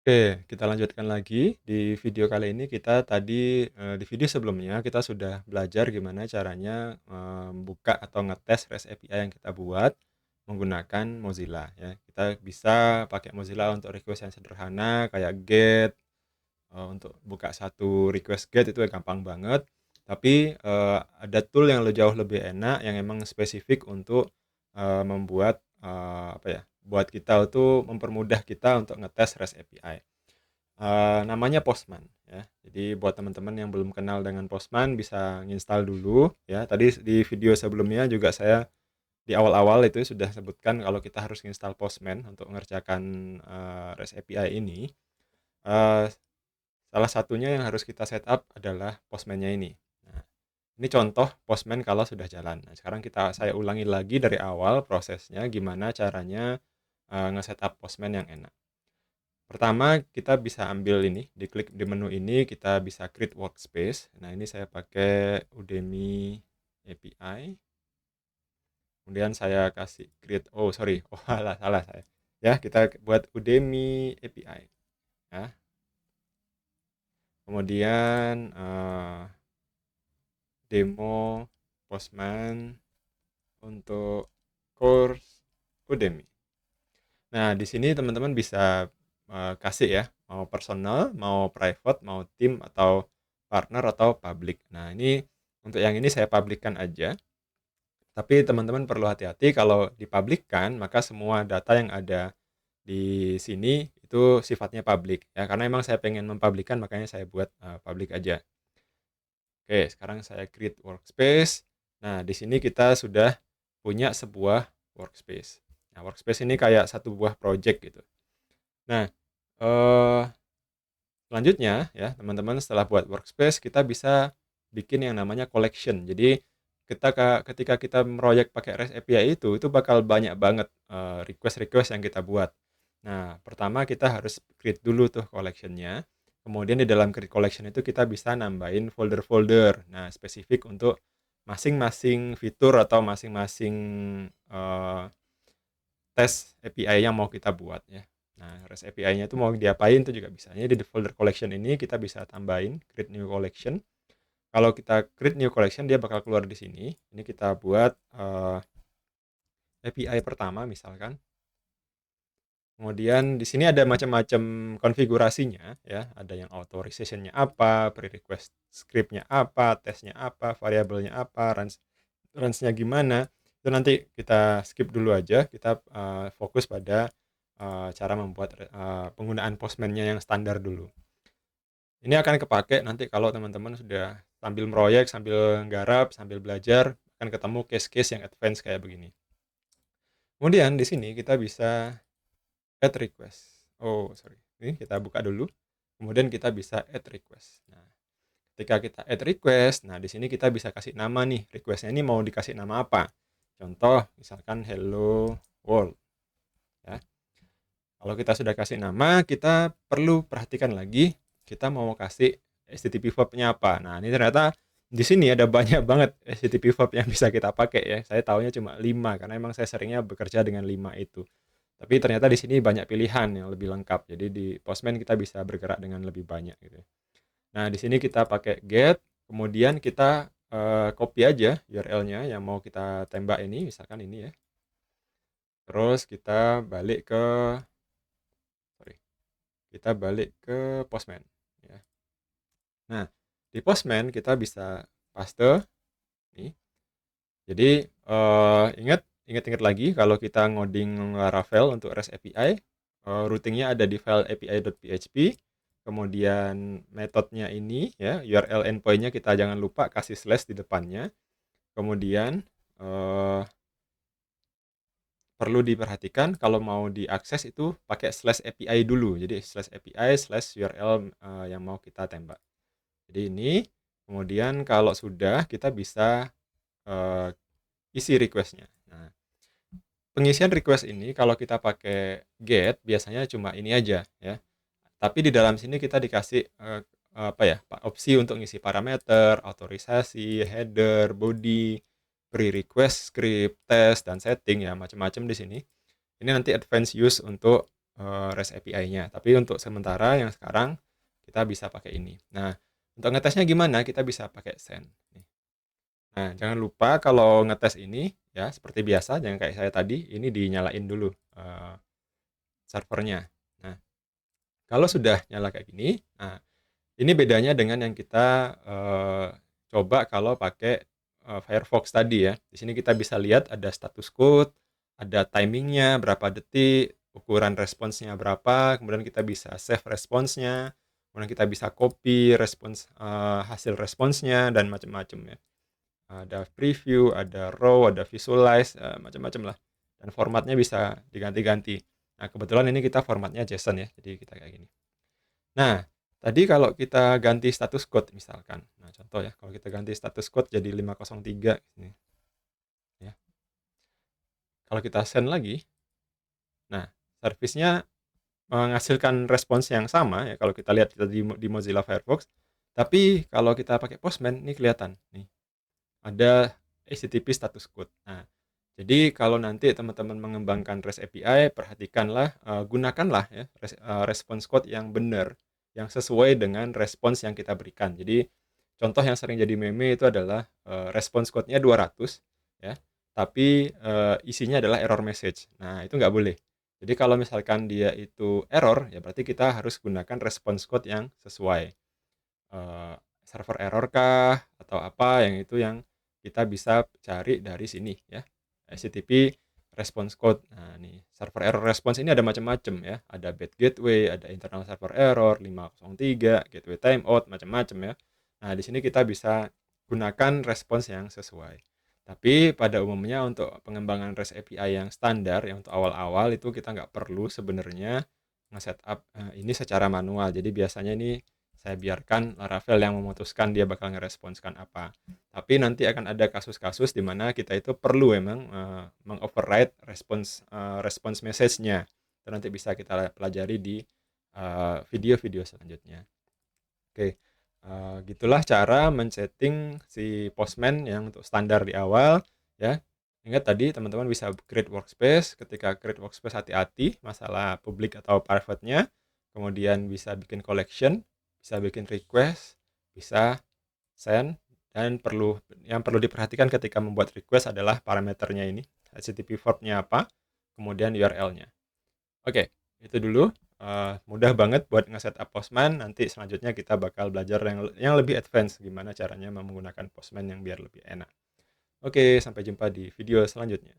Oke, kita lanjutkan lagi. Di video kali ini kita tadi, di video sebelumnya kita sudah belajar gimana caranya, buka atau ngetes REST API yang kita buat menggunakan Mozilla ya. Kita bisa pakai Mozilla untuk request yang sederhana kayak GET, untuk buka satu request GET itu gampang banget. Tapi, ada tool yang jauh lebih enak yang emang spesifik untuk, membuat, apa ya, buat kita itu mempermudah kita untuk ngetes REST API. Namanya Postman ya. Jadi buat teman-teman yang belum kenal dengan Postman bisa nginstal dulu ya. Tadi di video sebelumnya juga saya di awal-awal itu sudah sebutkan kalau kita harus nginstal Postman untuk mengerjakan, REST API ini. Eee, Salah satunya yang harus kita setup adalah Postman-nya ini. Nah, ini contoh Postman kalau sudah jalan. Nah, sekarang saya ulangi lagi dari awal prosesnya gimana caranya, nge-setup Postman yang enak. Pertama, kita bisa ambil ini, diklik di menu ini, kita bisa create workspace. Nah, ini saya pakai Udemy API. Kemudian saya kasih create, oh sorry, oh salah saya. Ya, kita buat Udemy API. Ya. Kemudian demo Postman untuk course Udemy. Nah, di sini teman-teman bisa, kasih ya, mau personal, mau private, mau tim, atau partner, atau public. Nah, ini untuk yang ini saya public-kan aja, tapi teman-teman perlu hati-hati kalau dipublic-kan, maka semua data yang ada di sini itu sifatnya public ya, karena emang saya pengen mempublic-kan makanya saya buat, public aja. Oke, sekarang saya create workspace. Nah, di sini kita sudah punya sebuah workspace. Nah, workspace ini kayak satu buah project gitu. Nah, eee, selanjutnya ya, teman-teman setelah buat workspace, kita bisa bikin yang namanya collection. Jadi, ketika kita meroyek pakai REST API itu bakal banyak banget, request-request yang kita buat. Nah, pertama kita harus create dulu tuh collection-nya, kemudian di dalam create collection itu kita bisa nambahin folder-folder. Nah, spesifik untuk masing-masing fitur atau masing-masing, eee tes API yang mau kita buat ya. Nah, REST API-nya itu mau diapain itu juga bisa. Jadi di folder collection ini kita bisa tambahin create new collection. Kalau kita create new collection dia bakal keluar di sini. Ini kita buat API pertama misalkan. Kemudian di sini ada macam-macam konfigurasinya ya. Ada yang authorization-nya apa, pre-request script-nya apa, tesnya apa, variabelnya apa, range-nya gimana. Itu nanti kita skip dulu aja, kita, fokus pada, cara membuat penggunaan Postman-nya yang standar dulu. Ini akan kepakai nanti kalau teman-teman sudah sambil meroyek, sambil nggarap, sambil belajar, akan ketemu case-case yang advance kayak begini. Kemudian di sini kita bisa add request. Oh, sorry. Ini kita buka dulu, kemudian kita bisa add request. Nah, ketika kita add request, nah di sini kita bisa kasih nama nih, request-nya ini mau dikasih nama apa. Contoh, misalkan hello world ya. Kalau kita sudah kasih nama, kita perlu perhatikan lagi, kita mau kasih HTTP verb-nya apa. Nah, ini ternyata di sini ada banyak banget HTTP verb yang bisa kita pakai ya. Saya tahunya cuma 5 karena emang saya seringnya bekerja dengan 5 itu. Tapi ternyata di sini banyak pilihan yang lebih lengkap. Jadi di Postman kita bisa bergerak dengan lebih banyak gitu ya. Nah, di sini kita pakai get, kemudian kita copy aja URL-nya yang mau kita tembak ini, misalkan ini ya. Terus kita balik ke sorry, kita balik ke Postman ya. Nah, di Postman kita bisa paste nih. Jadi ingat lagi kalau kita ngoding Laravel untuk REST API, routingnya ada di file api.php, kemudian metodenya ini ya, URL endpoint-nya kita jangan lupa kasih slash di depannya. Kemudian perlu diperhatikan kalau mau diakses itu pakai slash API dulu. Jadi slash API slash URL yang mau kita tembak. Jadi ini, kemudian kalau sudah kita bisa isi request-nya. Nah, pengisian request ini kalau kita pakai get biasanya cuma ini aja ya. Tapi di dalam sini kita dikasih apa ya, opsi untuk ngisi parameter, autorisasi, header, body, pre-request script, test, dan setting ya, macam-macam di sini. Ini nanti advance use untuk REST API-nya. Tapi untuk sementara yang sekarang kita bisa pakai ini. Nah, untuk ngetesnya gimana? Kita bisa pakai send. Nah, jangan lupa kalau ngetes ini ya seperti biasa, jangan kayak saya tadi, ini dinyalain dulu servernya. Nah, kalau sudah nyala kayak gini, nah ini bedanya dengan yang kita coba kalau pakai Firefox tadi ya. Di sini kita bisa lihat ada status code, ada timingnya berapa detik, ukuran responsnya berapa, kemudian kita bisa save responsnya, kemudian kita bisa copy respons hasil responsnya dan macam-macam ya. Ada preview, ada raw, ada visualize, macam-macam lah. Dan formatnya bisa diganti-ganti. Nah, kebetulan ini kita formatnya JSON ya, jadi kita kayak gini. Nah, tadi kalau kita ganti status code misalkan. Nah, contoh ya, kalau kita ganti status code jadi 503 ini ya. Kalau kita send lagi, nah, servisnya menghasilkan respons yang sama ya kalau kita lihat di Mozilla Firefox. Tapi kalau kita pakai Postman ini kelihatan nih. Ada HTTP status code. Nah, jadi kalau nanti teman-teman mengembangkan REST API, perhatikanlah, gunakanlah ya response code yang benar, yang sesuai dengan respons yang kita berikan. Jadi contoh yang sering jadi meme itu adalah response code-nya 200 ya, tapi isinya adalah error message. Nah, itu nggak boleh. Jadi kalau misalkan dia itu error, ya berarti kita harus gunakan response code yang sesuai. Eee, server error kah atau apa yang itu yang kita bisa cari dari sini ya, HTTP response code. Nah nih, server error response ini ada macam-macam ya, ada bad gateway, ada internal server error, 503, gateway timeout, macam-macam ya. Nah di sini kita bisa gunakan respons yang sesuai. Tapi pada umumnya untuk pengembangan REST API yang standar, yang untuk awal-awal itu kita nggak perlu sebenarnya nge-setup, ini secara manual. Jadi biasanya ini saya biarkan Laravel yang memutuskan dia bakal ngeresponskan apa. Tapi nanti akan ada kasus-kasus di mana kita itu perlu emang meng-override response message-nya. Itu nanti bisa kita pelajari di video-video selanjutnya. Oke, gitulah cara men-setting si Postman yang untuk standar di awal ya. Ingat tadi teman-teman bisa create workspace, ketika create workspace hati-hati masalah publik atau private-nya. Kemudian bisa bikin collection, bisa bikin request, bisa send, dan yang perlu diperhatikan ketika membuat request adalah parameternya ini, HTTP verb-nya apa, kemudian URL-nya. Oke, itu dulu, mudah banget buat nge-setup Postman, nanti selanjutnya kita bakal belajar yang lebih advance, gimana caranya menggunakan Postman yang biar lebih enak. Oke, sampai jumpa di video selanjutnya.